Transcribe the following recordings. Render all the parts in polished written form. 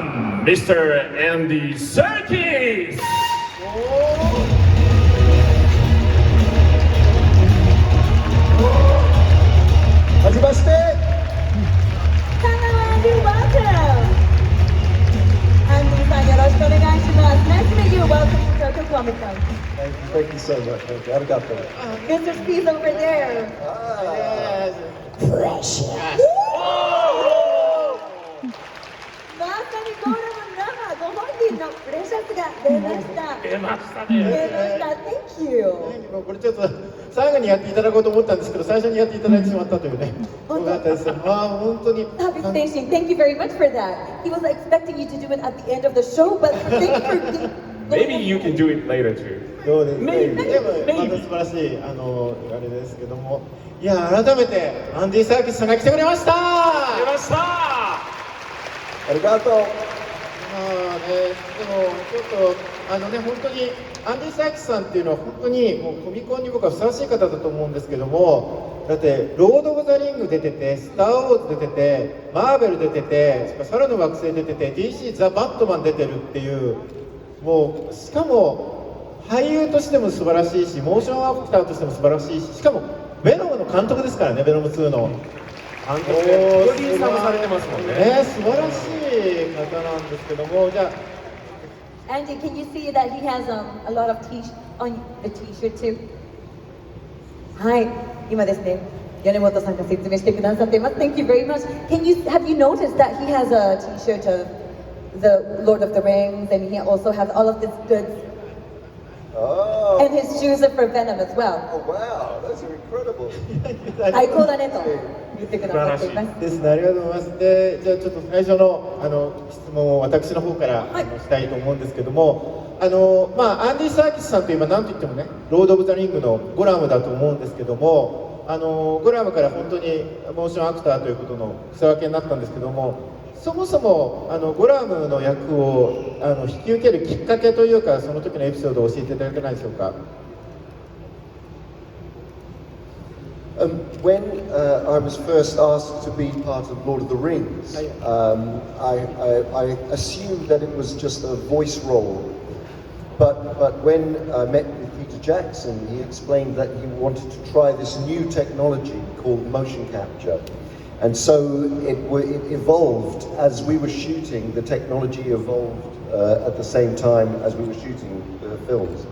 welcome Mr. Andy Serkis! はじめまして。Hello Andy, welcome! Andy さんよろしくお願いします。Nice to meet you. Welcome to Tokyo Comic Con. Thank you so much. Thank you. ありがとう。Mr. Speed over there. Precious. まさにゴールの生ご本人のプレシャスが出ました。出ました出まね。した。Thank you. これちょっと最後にやっていただこうと思ったんですけど、最初にやっていただいてしまったというね。よかったです。本当に。Topic station, thank you very much for that. He was expecting you to do it at the end of the show, but thank you for Maybe you can do it later too. どうですか。 Maybe. でもまた素晴らしいあれですけども、いや改めてアンディ・サーキスさんが来てくれました。出ました。ありがとう。まあね、でもちょっと本当にアンディ・サーキスさんっていうのは本当にもうコミコンに僕はふさわしい方だと思うんですけども、だってロード・オブ・ザ・リング出てて、スター・ウォーズ出てて、マーベル出てて、猿の惑星出てて、DC ザ・バットマン出てるっていう、もうしかも俳優としても素晴らしいし、モーションアクターとしても素晴らしいし、しかもベノムの監督ですからね、ベノム2の。プロデューサーもされてますもんね。素晴らしい方なんですけども、じゃあ Andy, can you see that he has a lot of on the t-shirt too? はい、今ですね、米本さんが説明してくださっています。Thank you very much. Have you noticed that he has a t-shirt of the Lord of the Rings, and he also has all of this goods, and his shoes are for Venom as well. Oh wow, that's incredible. 最高だねと言ってくださっています。ですね、ありがとうございます。で、じゃあちょっと最初の質問を私の方からはいしたいと思うんですけども、アンディ・サーキスさんといえば何といってもね、ロード・オブ・ザ・リングのゴラムだと思うんですけども、ゴラムから本当にモーションアクターということの草分けになったんですけども、そもそもゴラムの役を引き受けるきっかけというか、その時のエピソードを教えていただけないでしょうか。When I was first asked to be part of Lord of the Rings, I assumed that it was just a voice role. But when I met with Peter Jackson, he explained that he wanted to try this new technology called motion capture. And so it evolved as we were shooting. The technology evolved at the same time as we were shooting the films.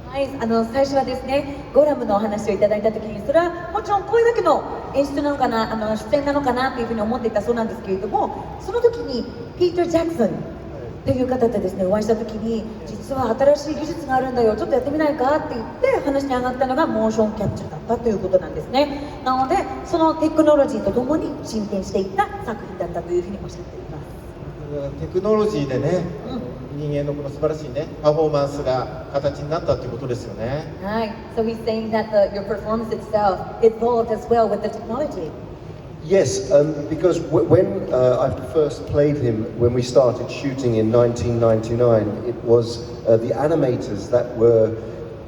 はい、最初はですね、ゴラムのお話をいただいたときに、それはもちろんこれだけの演出なのかな、出演なのかなというふうに思っていたそうなんですけれども、その時にピーター・ジャクソンという方とですね、お会いした時に、実は新しい技術があるんだよ、ちょっとやってみないかって言って話に上がったのがモーションキャッチャーだったということなんですね。なので、そのテクノロジーとともに進展していった作品だったというふうにおっしゃっています。テクノロジーでね、人間のこの素晴らしいねパフォーマンスが形になったっていうことですよね。はい、so he's saying that your performance itself evolved as well with the technology. Yes, because when I first played him, when we started shooting in 1999, it was the animators that were,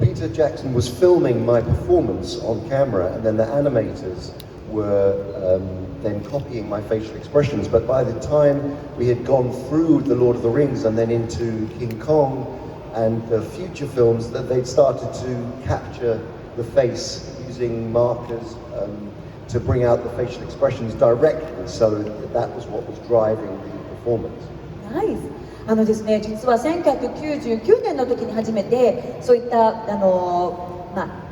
Peter Jackson was filming my performance on camera, and then the animators were then copying my facial expressions. But by the time we had gone through The Lord of the Rings and then into King Kong and the future films, that they'd started to capture the face using markers to bring out the facial expressions directly, so that was what was driving the performance. Nice. ですね、実は1999年の時に初めてそういった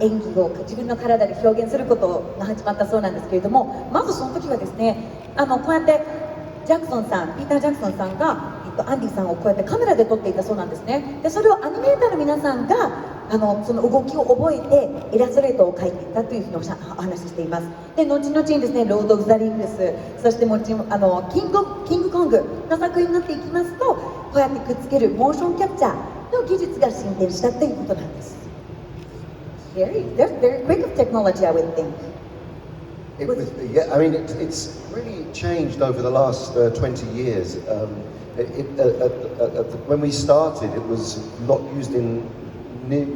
演技を自分の体で表現することが始まったそうなんですけれども、まずその時はですね、こうやってピーター・ジャクソンさんが、アンディさんをこうやってカメラで撮っていたそうなんですね。でそれをアニメーターの皆さんがその動きを覚えてイラストレートを描いていったというふうにお話ししています。で後々にですね、ロード・オブ・ザ・リングス、そしてもちろんキングコングの作品になっていきますと、こうやってくっつけるモーションキャプチャーの技術が進展したということなんです。They're very quick of technology, I would think. Yeah, I mean, it's really changed over the last 20 years. When we started, it was not used in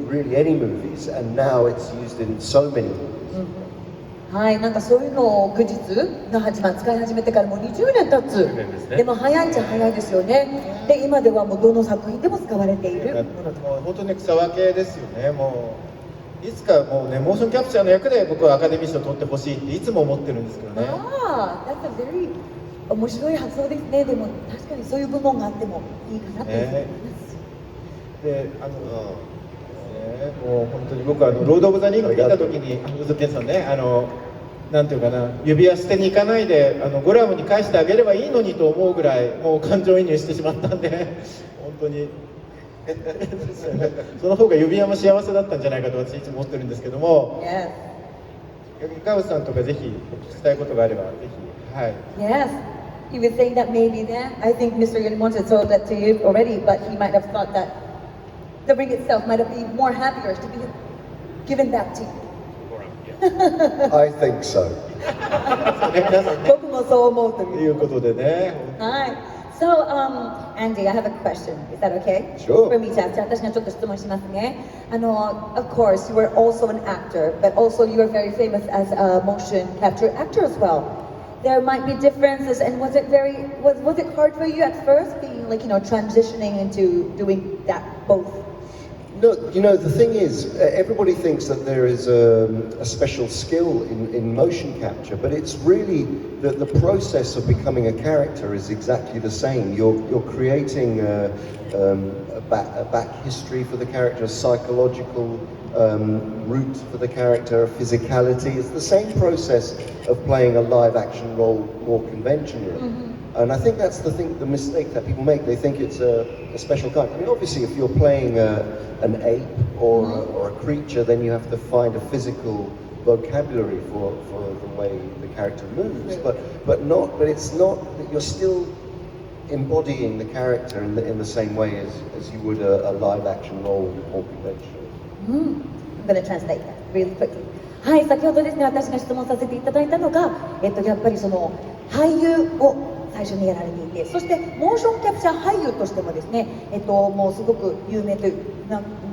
really any movies, and now it's used in so many movies. はい、なんかそういうのを技術が使い始めてからもう20年経つ。でも早いっちゃ早いですよね。で、今ではもうどの作品でも使われているものと。もう本当に草分けですよね。もういつかもうね、モーションキャプチャーの役で僕はアカデミー賞を取ってほしいっていつも思ってるんですけどね。ああ、that's a very 面白い発想ですね。でも確かにそういう部門があってもいいかなと思います。で、もう本当に僕はロード・オブ・ザ・リング見た時にウズケンさんね、なんていうかな、指輪捨てに行かないでゴラムに返してあげればいいのにと思うぐらいもう感情移入してしまったんで本当にその方が指輪も幸せだったんじゃないかと私いつも思ってるんですけども、ガウスさんとかぜひお聞きしたいことがあればぜひ。はい。 Yes. He was saying that maybe then, I think Mr. Yorimonte told that to you already, but he might have thought that the ring itself might have been more happier to be given back to you. I think so. 僕もそう思うとということでね。はい。So, Andy, I have a question. Is that okay? Sure. For me to ask. 私がちょっと質問しますね。Of course, you were also an actor, but also you are very famous as a motion capture actor as well. There might be differences, and was it hard for you at first, being like, transitioning into doing that both? No, the thing is, everybody thinks that there is a special skill in motion capture, but it's really the process of becoming a character is exactly the same. You're creating a back history for the character, a psychological route for the character, physicality. It's the same process of playing a live action role more conventionally. And I think that's the mistake that people make. They think it's a special kind. I mean, obviously, if you're playing an ape or a creature, then you have to find a physical vocabulary for the way the character moves. But it's not that you're still embodying the character in the same way as you would a live action role more conventionally. I'm going to translate that really quickly. はい、先ほどですね、私が質問させていただいたのが、やっぱりその俳優を最初にやられていて、そしてモーションキャプチャー俳優としてもですね、もうすごく有名という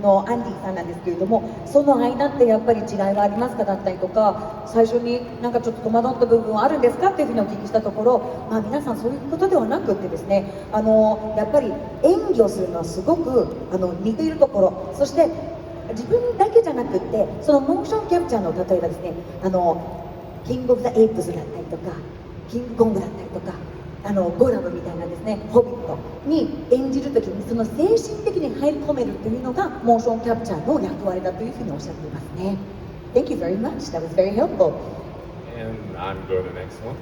のアンディさんなんですけれども、その間ってやっぱり違いはありますかだったりとか、最初になんかちょっと戸惑った部分はあるんですかっていうふうにお聞きしたところ、皆さんそういうことではなくってですね、やっぱり演技をするのはすごく似ているところ、そして自分だけじゃなくって、そのモーションキャプチャーの例えばですね、キングオブザエイプスだったりとか、キングコングだったりとか、ゴラムみたいなですね、ホビットに演じるときにその精神的に入り込めるというのがモーションキャプチャーの役割だというふうにおっしゃっていますね。Thank you very much. That was very helpful. And I'm going to the next one.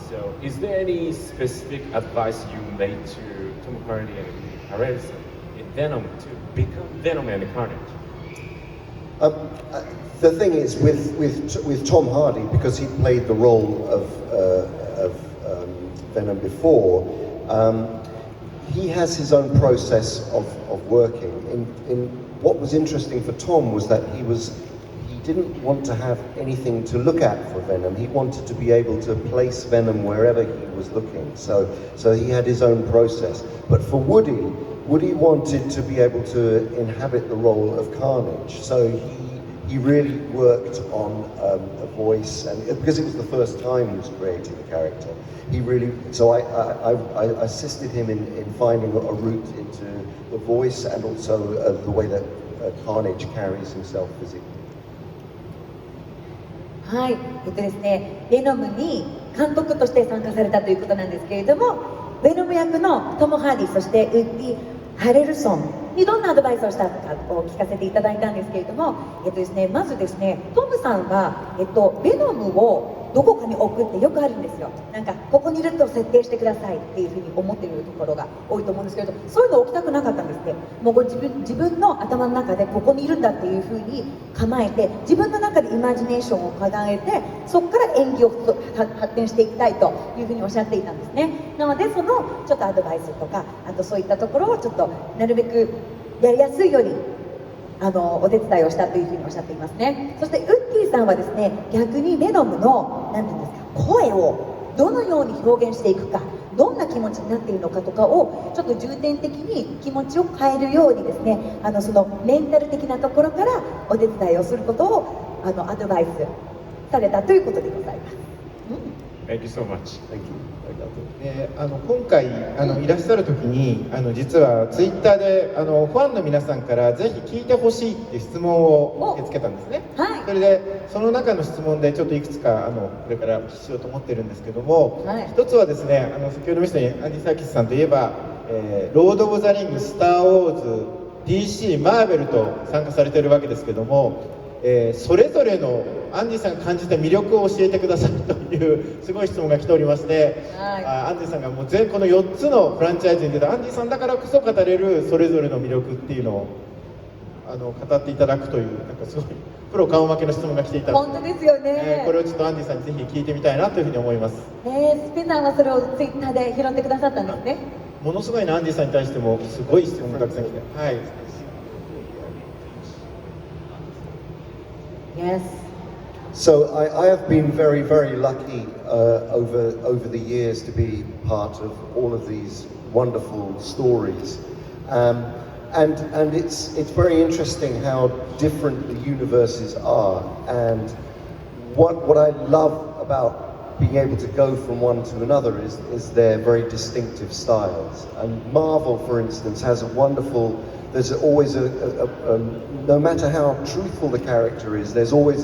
So, is there any specific advice you made to Tom Hardy and Harrison in Venom to become Venom and Carnage? The thing is, with Tom Hardy, because he played the role of Venom before, he has his own process of working. In what was interesting for Tom was that he didn't want to have anything to look at for Venom. He wanted to be able to place Venom wherever he was looking. So he had his own process. But for Woody wanted to be able to inhabit the role of Carnage. So he really worked on a voice, and because it was the first time he was creating the character, I assisted him in finding a route into the voice and also the way that Carnage carries himself physically. はい、ですね、ベノムに監督として参加されたということなんですけれども、ベノム役のトム・ハーディ、そしてウッディ・ハレルソンにどんなアドバイスをしたかを聞かせていただいたんですけれども、ですね、まずですね、トムさんは、ベノムをどこかに置くってよくあるんですよ。なんかここにいると設定してくださいっていうふうに思っているところが多いと思うんですけれど、そういうの置きたくなかったんですって。もう自分の頭の中でここにいるんだっていうふうに構えて、自分の中でイマジネーションを考えて、そこから演技を発展していきたいというふうにおっしゃっていたんですね。なのでそのちょっとアドバイスとか、あとそういったところをちょっとなるべくやりやすいようにお手伝いをしたというふうにおっしゃっていますね。そしてウッディさんはですね、逆にベノムの何て言うんですか、声をどのように表現していくか、どんな気持ちになっているのかとかをちょっと重点的に気持ちを変えるようにですね、そのメンタル的なところからお手伝いをすることをアドバイスされたということでございます。Thank you so much. Thank you. 今回いらっしゃる時に実はツイッターでファンの皆さんからぜひ聞いてほしいっていう質問を受け付けたんですね。はい、それでその中の質問でちょっといくつかこれからお聞きしようと思ってるんですけども、はい、一つはですね先ほど見せたアンディ・サーキスさんといえば、ロード・オブ・ザ・リング、スター・ウォーズ、DC、マーベルと参加されているわけですけども、それぞれのアンディさんが感じた魅力を教えてくださいというすごい質問が来ておりまして、はい、アンディさんがもうこの4つのフランチャイズに出たアンディさんだからこそ語れるそれぞれの魅力っていうのを語っていただくというなんかすごいプロ顔負けの質問が来ていたので、本当ですよね、これをちょっとアンディさんにぜひ聞いてみたいなというふうに思います。スペさんはそれをツイッターで拾ってくださったんですね。ものすごいなアンディさんに対してもすごい質問がたくさん来て、はい。Yes. So I have been very, very lucky over the years to be part of all of these wonderful stories, and it's very interesting how different the universes are, and what I love about being able to go from one to another is their very distinctive styles. And Marvel, for instance, has a wonderful. There's always no matter how truthful the character is, there's always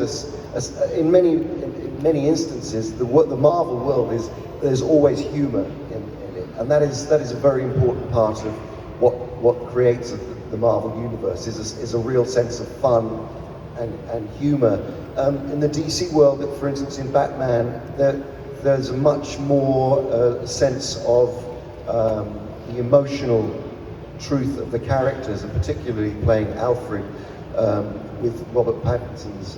in many instances, the Marvel world there's always humor in it, and that is a very important part of what creates the Marvel universe is a real sense of fun and humor. In the DC world, for instance, in Batman, there's a much more sense of the emotional truth of the characters, and particularly playing Alfred with Robert Pattinson's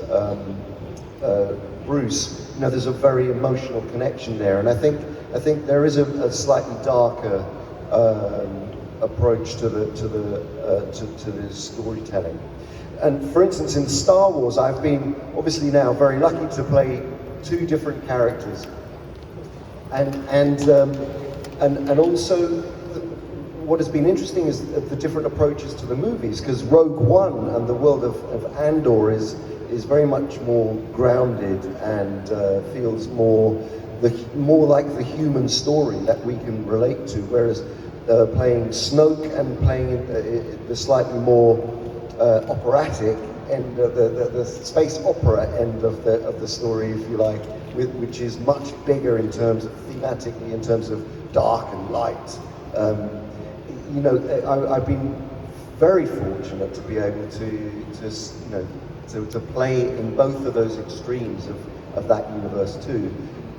Bruce. You know, there's a very emotional connection there, and I think there is a slightly darker approach to the storytelling. And for instance, in Star Wars, I've been obviously now very lucky to play 2 different characters, and also. What has been interesting is the different approaches to the movies, because Rogue One and the world of Andor is very much more grounded and feels more like the human story that we can relate to, whereas playing Snoke and playing the slightly more operatic end, the space opera end of the story, if you like, which is much bigger in terms of thematically, in terms of dark and light. You know, I've been very fortunate to be able to play in both of those extremes of that universe too,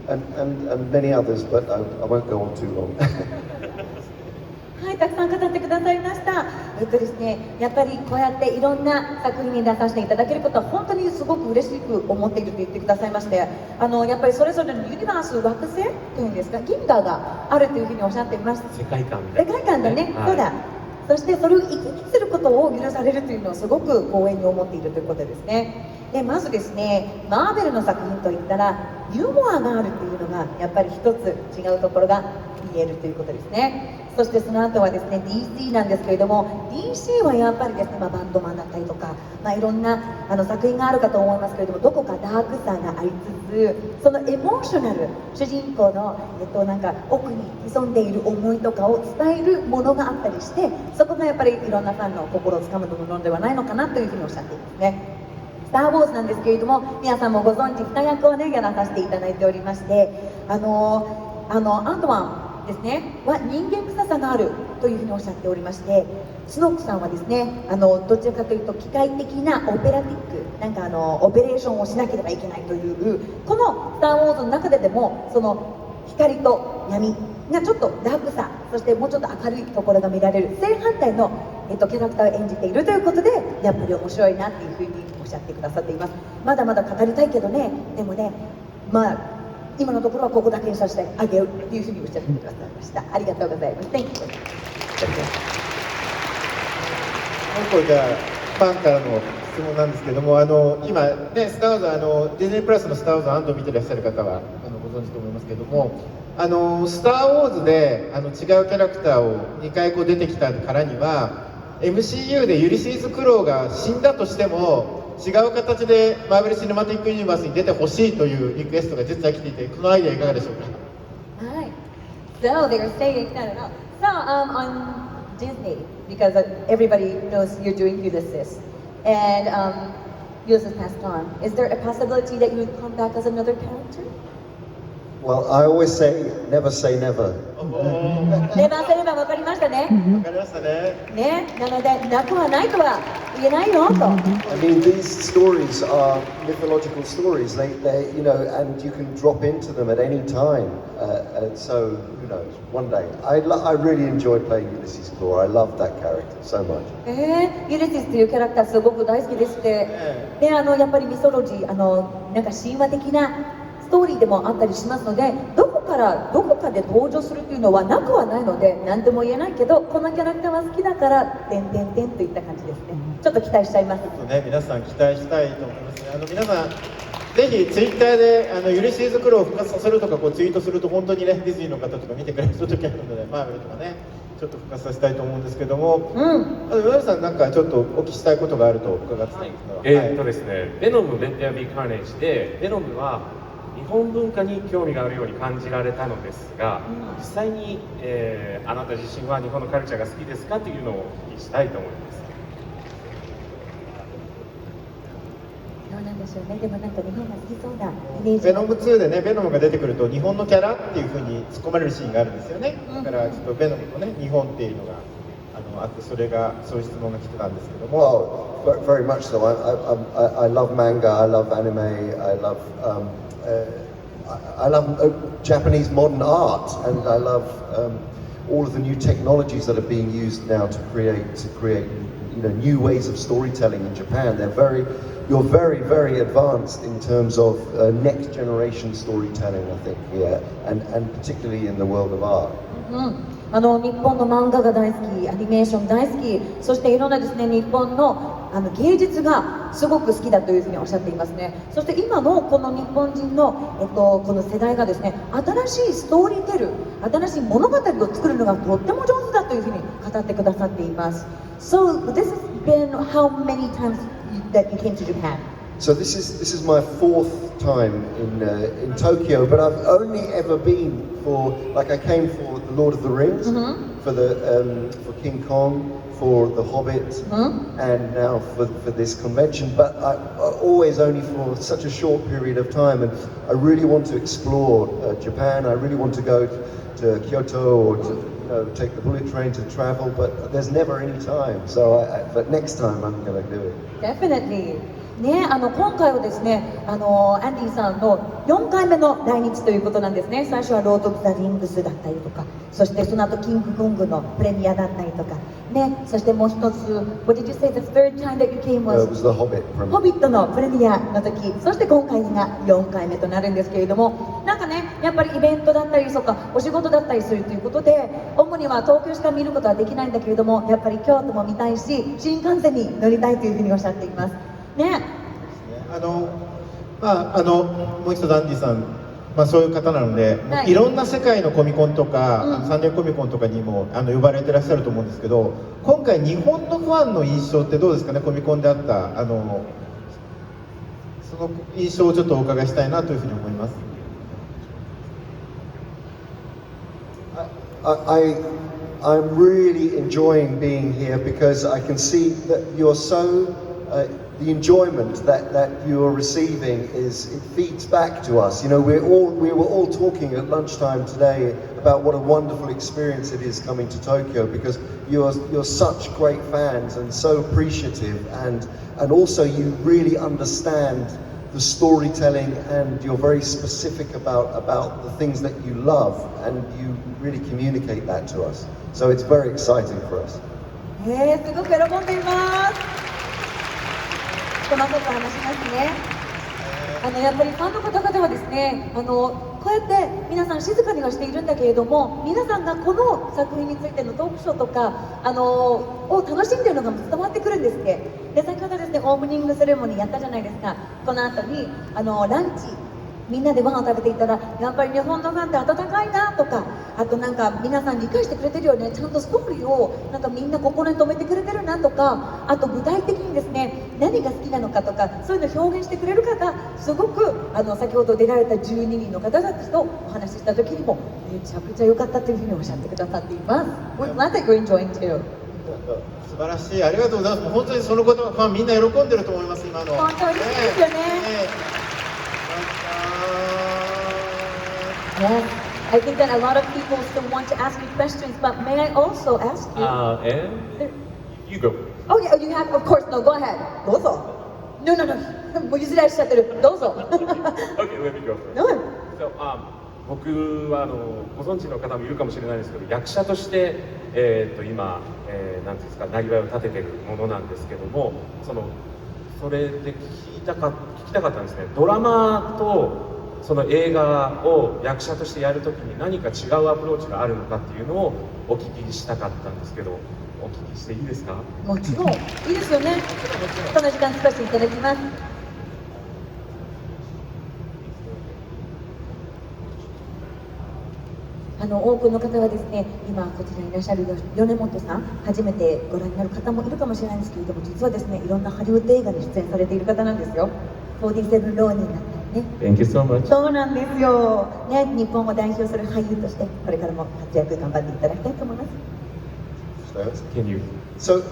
and many others, but I won't go on too long. はい、たくさん語ってくださいました。ですね、やっぱりこうやっていろんな作品に出させていただけることは本当にすごく嬉しく思っていると言ってくださいまして、やっぱりそれぞれのユニバース、惑星というんですか、銀河があるというふうにおっしゃっています。世界観みたいな、世界観だね、はい、そうだ。そしてそれを行き来することを許されるというのをすごく光栄に思っているということですね。でまずですね、マーベルの作品といったらユーモアがあるというのがやっぱり一つ違うところが言えるということですね。そしてその後はですね DC なんですけれども、 DC はやっぱりですね、バンドマンだったりとか、いろんな作品があるかと思いますけれども、どこかダークさがありつつ、そのエモーショナル、主人公の、なんか奥に潜んでいる思いとかを伝えるものがあったりして、そこがやっぱりいろんなファンの心をつかむものではないのかなというふうにおっしゃっていますね。スター・ウォーズなんですけれども、皆さんもご存知2役をねやらさせていただいておりまして、アントマンですねは人間臭さがあるというふうにおっしゃっておりまして、スノークさんはですねどちらかというと機械的なオペラティック、なんかオペレーションをしなければいけないという、このスター・ウォーズの中でもその光と闇がちょっとダークさ、そしてもうちょっと明るいところが見られる正反対の、キャラクターを演じているということで、やっぱり面白いなっていうふうにおっしゃってくださっています。まだまだ語りたいけどね、でもね、今のところはここだけにさせてあげようっていうふうにおっしゃってくださいました。ありがとうございます。Thank you。これじゃあファンからの質問なんですけども、今ねスター・ウォーズディズニープラスのスター・ウォーズ&を見てらっしゃる方はご存知と思いますけども、スター・ウォーズで違うキャラクターを2回出てきたからには MCU でユリシーズ・クロウが死んだとしても違う形でマーベル・シネマティック・ユニバースに出てほしいというリクエストが実は来ていて、このアイデアいかがでしょうか。はい。So they were saying, no, no, no. So on Disney, because everybody knows you're doing Ulysses, and Ulysses passed on. Is there a possibility that you would come back as another character? Well, I always say never. ネバーセレバー分かりましたね。わかりましたね。ね、なのでなくはないとは言えないよと。I mean, these stories are mythological stories. They, you know, and you can drop into them at any time. So, who knows? One day. I really enjoy playing Ulysses Claw. I love that character so much. ユリシスというキャラクターすごく大好きでして、でやっぱりミソロジーなんか神話的なストーリーでもあったりしますので、どこからどこかで登場するっていうのはなくはないので何とも言えないけど、このキャラクターは好きだからてんてんてんといった感じですね。ちょっと期待しちゃいます。皆さん期待したいと思いますね。皆さんぜひツイッターでユリシーズクローを復活させるとかツイートすると本当にね、ディズニーの方とか見てくれる時あるので、マーベルとかねちょっと復活させたいと思うんですけども、岩田さんなんかちょっとお聞きしたいことがあると伺ってたんですが、ですね、ベノム・レッド・アビー・カーネージで、ベノムは日本文化に興味があるように感じられたのですが、実際に、あなた自身は日本のカルチャーが好きですかというのをお聞きしたいと思います。どうなんでしょうね。でもなんか日本が好きそうなイメージ。ベノム2でね、ベノムが出てくると日本のキャラっていう風に突っ込まれるシーンがあるんですよね。だからちょっとベノムとね、日本っていうのがあって、そういう質問が来てたんですけども。Oh, very much so. I love manga. I love anime. I love Japanese modern art, and I love all of the new technologies that are being used now to create new ways of storytelling in Japan. You're very advanced in terms of next generation storytelling, I think, here, and particularly in the world of art. 日本の漫画が大好き、アニメーション大好き、そしていろんなですね、日本の芸術がすごく好きだというふうにおっしゃっていますね。そして今のこの日本人の、この世代がですね、新しいストーリーテル、新しい物語を作るのがとっても上手だというふうに語ってくださっています。So this has been how many times that you came to Japan? So this is my fourth time in Tokyo, but I've only ever been I came for the Lord of the Rings, for King Kong, for The Hobbit, and now for this convention. But I always only for such a short period of time, and I really want to explore Japan. I really want to go to Kyoto or to take the bullet train to travel, but there's never any time. But next time I'm going to do it. Definitely. ね、今回はですね、アンディさんの4回目の来日ということなんですね。最初はロード・オブ・ザ・リングスだったりとか、そしてその後キングコングのプレミアだったりとか、ね、そしてもう一つ、What did you say the third time that you came was? It was the Hobbit. ホビットのプレミアの時、そして今回が4回目となるんですけれども、なんかね、やっぱりイベントだったりとか、お仕事だったりするということで、主には東京しか見ることはできないんだけれども、やっぱり京都も見たいし、新幹線に乗りたいというふうにおっしゃっています。ね。もう一度アンディさん、そういう方なので、いろんな世界のコミコンとか、サンデーコミコンとかにも呼ばれてらっしゃると思うんですけど、今回日本のファンの印象ってどうですかね。コミコンであったその印象をちょっとお伺いしたいなというふうに思います。I'm really enjoying being here because I can see that you're so the enjoyment that you're receiving it feeds back to us. You know, we were all talking at lunchtime today about what a wonderful experience it is coming to Tokyo because you're such great fans and so appreciative and also you really understand the storytelling and you're very specific about the things that you love and you really communicate that to us. So it's very exciting for us. すごく喜んでいます。細かく話しますね。やっぱりファンの方々はですね、こうやって皆さん静かにはしているんだけれども、皆さんがこの作品についてのトークショーとか、を楽しんでいるのが伝わってくるんですって。で、先ほどですね、オープニングセレモニーやったじゃないですか。この後にランチみんなでご飯を食べていたら、やっぱり日本のファンって温かいなとか、あとなんか皆さん理解してくれてるよね、ちゃんとストーリーをなんかみんな心に留めてくれてるなとか、あと具体的にですね、何が好きなのかとか、そういうのを表現してくれる方、すごく先ほど出られた12人の方たちとお話しした時にもめちゃくちゃ良かったというふうにおっしゃってくださっています。We're glad that you're enjoying too. 素晴らしい、ありがとうございます。本当にその言葉、ファンみんな喜んでると思います、今の。本当にですよね。Yes, I think that a lot of people still want to ask you questions, but may I also ask you? And you go. Oh yeah, you have, of course. No, go ahead. どうぞ。No, no, no. もう譲られちゃってる。どうぞ。Okay, let me go first. No. So, 僕はご存知の方もいるかもしれないですけど、役者として、今、なんていうんですか、なりわいを立ててるものなんですけども、それで聞きたかったんですね。ドラマとその映画を役者としてやるときに何か違うアプローチがあるのかっていうのをお聞きしたかったんですけど、お聞きしていいですか？もちろんいいですよね。この時間少しいただきます。多くの方はですね、今こちらにいらっしゃる米本さん、初めてご覧になる方もいるかもしれないんですけれども、実はですね、いろんなハリウッド映画に出演されている方なんですよ。47ローニンだったりね。Thank you so much. そうなんですよ。ね、日本を代表する俳優としてこれからも活躍頑張っていただきたいと思います。Can you? So,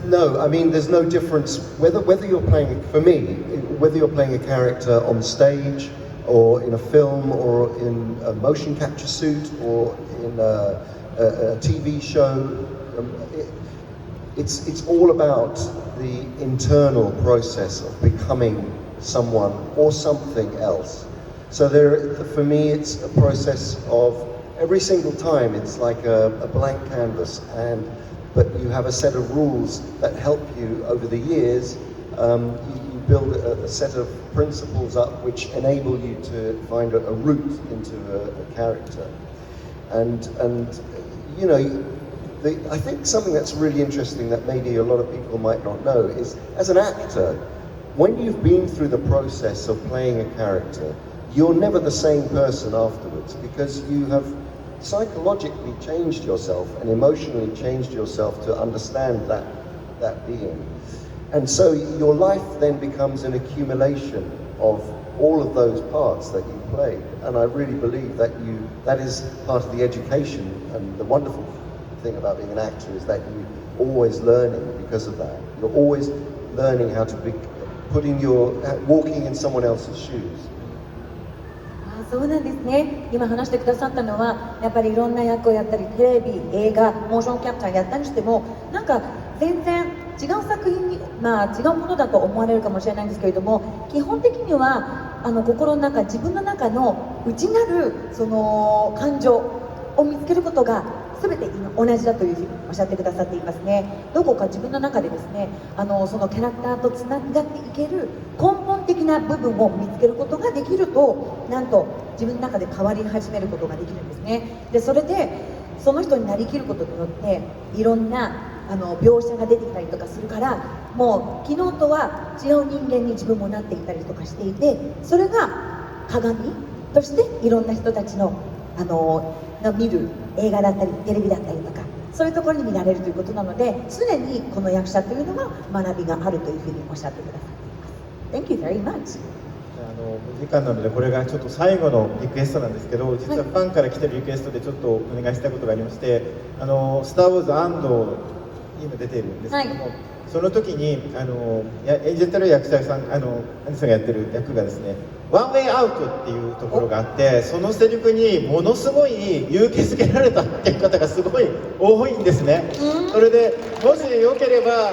no, I mean, there's no difference whether you're playing, for me, whether you're playing a character on stage, or in a film, or in a motion capture suit, or in a TV show. It's all about the internal process of becoming someone or something else. So for me, it's a process of every single time. It's like a blank canvas, but you have a set of rules that help you over the years. You build a set of principles up which enable you to find a route into a character, and you know, I think something that's really interesting that maybe a lot of people might not know is, as an actor, when you've been through the process of playing a character, you're never the same person afterwards, because you have psychologically changed yourself and emotionally changed yourself to understand that being. And so your life then becomes an accumulation of all of those parts that you played. And I really believe that is part of the education, and the wonderful thing about being an actor is that you're always learning because of that. You're always learning how to be walking in someone else's shoes. そうなんですね。今話してくださったのは、やっぱりいろんな役をやったり、テレビ、映画、モーションキャプチャーやったりしても、なんか全然違う作品に、違うものだと思われるかもしれないんですけれども、基本的には心の中、自分の中の内なるその感情を見つけることが全て同じだというふうにおっしゃってくださっていますね。どこか自分の中でですね、そのキャラクターとつながっていける根本的な部分を見つけることができると、なんと自分の中で変わり始めることができるんですね。でそれでその人になりきることによっていろんな描写が出てきたりとかするから、もう昨日とは違う人間に自分もなっていたりとかしていて、それが鏡としていろんな人たちの見る映画だったりテレビだったりとか、そういうところに見られるということなので、常にこの役者というのは学びがあるというふうにおっしゃってくださっています。 Thank you very much. 時間なのでこれがちょっと最後のリクエストなんですけど、実はファンから来てるリクエストでちょっとお願いしたいことがありまして、スター・ウォーズ安藤今出ているんですけども、その時に演じてる役者さん、アンディさんがやってる役がですね、ワンウェイアウトっていうところがあって、そのセリフにものすごい勇気づけられたっていう方がすごい多いんですね。それでもしよければ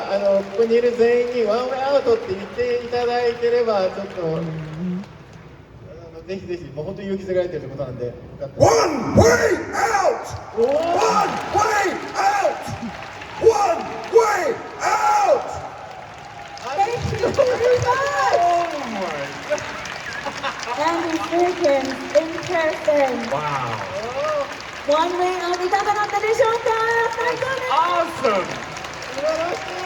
ここにいる全員にワンウェイアウトって言っていただいてれば、ちょっとぜひぜひ、もう本当に勇気づけられてるということなんで、One way out! One way out! One way out! Thank you very much! Oh my God! Andy Serkis in person. Wow! One way out いかがだったでしょうか？最高です。 Awesome! 素晴らしい。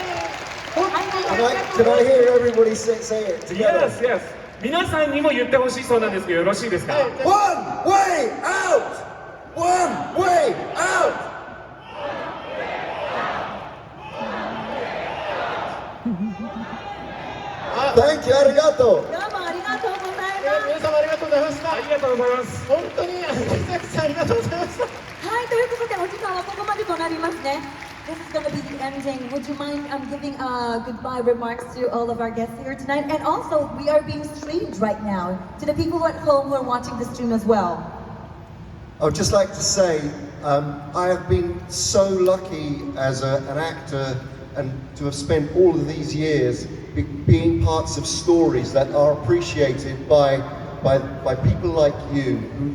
Can I hear everybody say it together? Yes, yes. 皆さんにも言ってほしいそうなんですけど、よろしいですか？ One way out! One way out! Thank you, arigato. どうもありがとうございます。皆様ありがとうございました。ありがとうございます。本当にアンディ・サーキスさんありがとうございました。はい、ということでお時間はここまでとなりますね。This is going to be the ending. Would you mind giving goodbye remarks to all of our guests here tonight? And also, we are being streamed right now to the people at home who are watching the stream as well. I would just like to say, I have been so lucky as an actor and to have spent all of these years being parts of stories that are appreciated by people like you who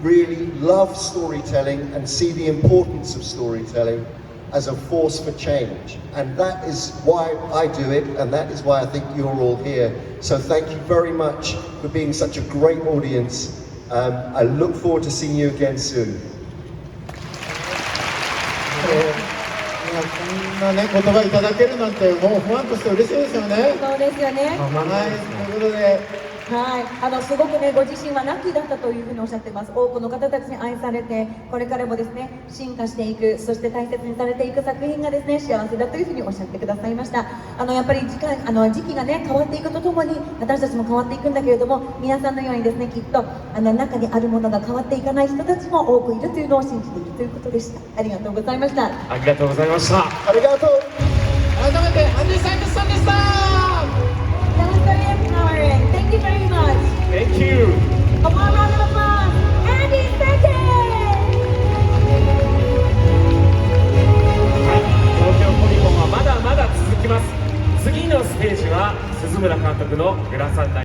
really love storytelling and see the importance of storytelling as a force for change. And that is why I do it, and that is why I think you're all here. So thank you very much for being such a great audience. I look forward to seeing you again soon. いやこんなね言葉いただけるなんてもうファンとして嬉しいですよね。そうですよね。はい、ということで。はい、すごくね、ご自身はラッキーだったというふうにおっしゃってます。多くの方たちに愛されて、これからもですね、進化していく、そして大切にされていく作品がですね、幸せだというふうにおっしゃってくださいました。やっぱり時期がね、変わっていくとともに、私たちも変わっていくんだけれども、皆さんのようにですね、きっと中にあるものが変わっていかない人たちも多くいるというのを信じているということでした。ありがとうございました。ありがとうございました。Arigato. 改めてアンディ・サーキスさんでした。That was very empowering. Thank you very much. Thank you.